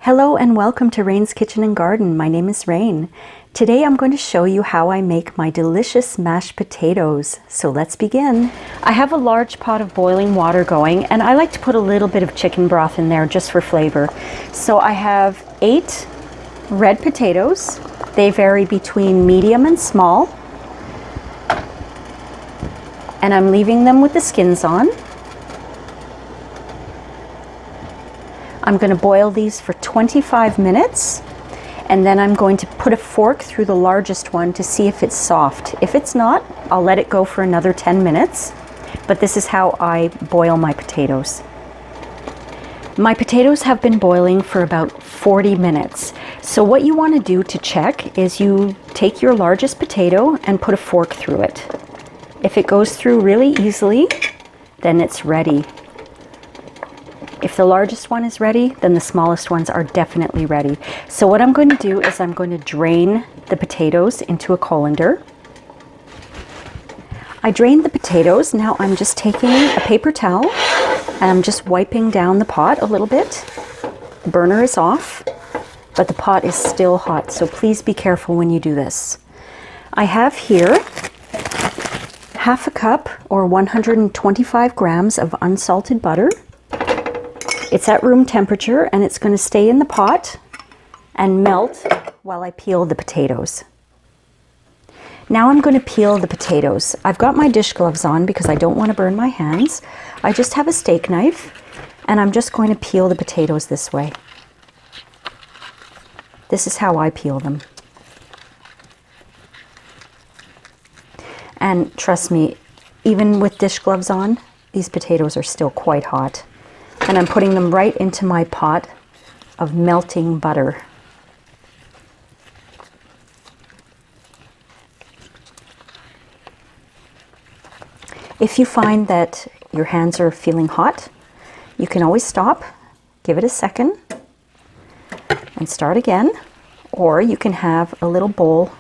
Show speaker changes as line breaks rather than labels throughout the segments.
Hello and welcome to Rain's Kitchen and Garden. My name is Rain. Today I'm going to show you how I make my delicious mashed potatoes. So let's begin. I have a large pot of boiling water going, and I like to put a little bit of chicken broth in there just for flavor. So I have 8 red potatoes. They vary between medium and small. And I'm leaving them with the skins on. I'm going to boil these for 25 minutes, and then I'm going to put a fork through the largest one to see if it's soft. If it's not, I'll let it go for another 10 minutes, but this is how I boil my potatoes. My potatoes have been boiling for about 40 minutes. So what you want to do to check is you take your largest potato and put a fork through it. If it goes through really easily, then it's ready. If the largest one is ready, then the smallest ones are definitely ready. So what I'm going to do is I'm going to drain the potatoes into a colander. I drained the potatoes. Now I'm just taking a paper towel and I'm just wiping down the pot a little bit. The burner is off, but the pot is still hot, so please be careful when you do this. I have here half a cup or 125 grams of unsalted butter. It's at room temperature and it's going to stay in the pot and melt while I peel the potatoes. Now I'm going to peel the potatoes. I've got my dish gloves on because I don't want to burn my hands. I just have a steak knife and I'm just going to peel the potatoes this way. This is how I peel them. And trust me, even with dish gloves on, these potatoes are still quite hot. And I'm putting them right into my pot of melting butter. If you find that your hands are feeling hot, you can always stop, give it a second, and start again. Or you can have a little bowl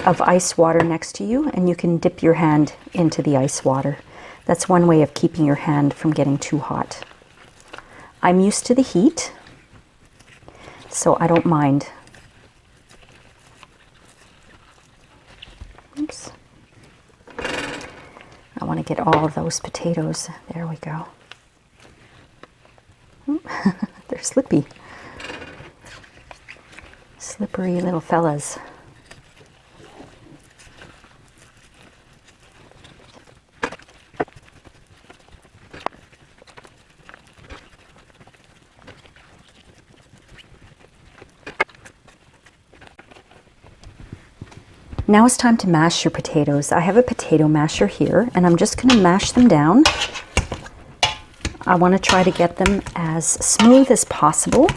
of ice water next to you and you can dip your hand into the ice water. That's one way of keeping your hand from getting too hot. I'm used to the heat, so I don't mind. Oops. I want to get all of those potatoes. There we go. They're slippy. Slippery little fellas. Now it's time to mash your potatoes. I have a potato masher here and I'm just going to mash them down. I want to try to get them as smooth as possible.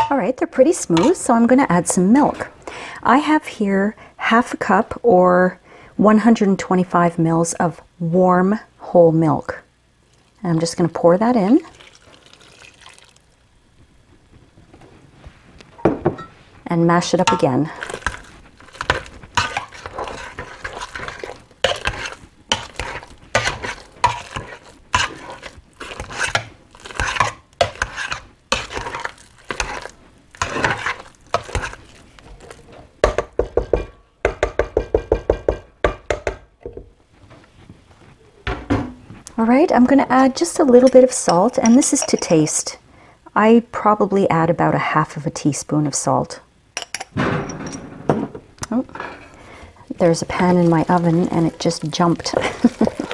All right, they're pretty smooth, so I'm going to add some milk. I have here half a cup or 125 mils of warm whole milk. And I'm just going to pour that in. And mash it up again. All right, I'm going to add just a little bit of salt, and this is to taste. I probably add about 1/2 teaspoon of salt. Oh, there's a pan in my oven and it just jumped.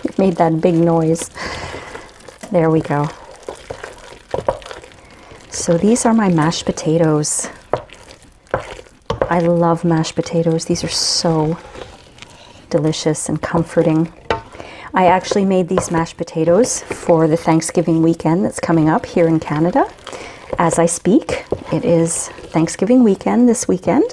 It made that big noise. There we go. So these are my mashed potatoes. I love mashed potatoes. These are so delicious and comforting. I actually made these mashed potatoes for the Thanksgiving weekend that's coming up here in Canada. As I speak, it is Thanksgiving weekend this weekend,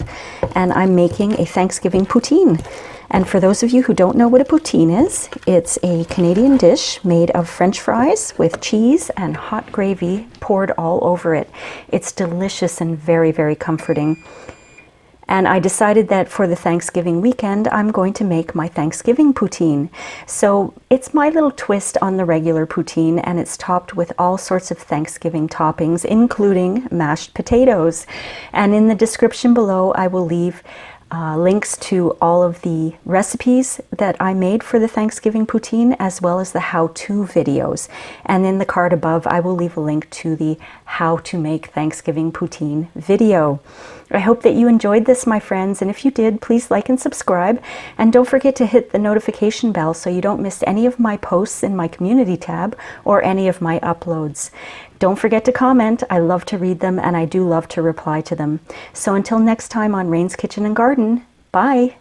and I'm making a Thanksgiving poutine. And for those of you who don't know what a poutine is, it's a Canadian dish made of French fries with cheese and hot gravy poured all over it. It's delicious and very, very comforting. And I decided that for the Thanksgiving weekend, I'm going to make my Thanksgiving poutine. So it's my little twist on the regular poutine, and it's topped with all sorts of Thanksgiving toppings, including mashed potatoes. And in the description below, I will leave links to all of the recipes that I made for the Thanksgiving poutine, as well as the how-to videos. And in the card above, I will leave a link to the how to make Thanksgiving poutine video. I hope that you enjoyed this, my friends, and if you did, please like and subscribe, and don't forget to hit the notification bell so you don't miss any of my posts in my community tab or any of my uploads. Don't forget to comment. I love to read them, and I do love to reply to them. So until next time on Rain's Kitchen and Garden, bye!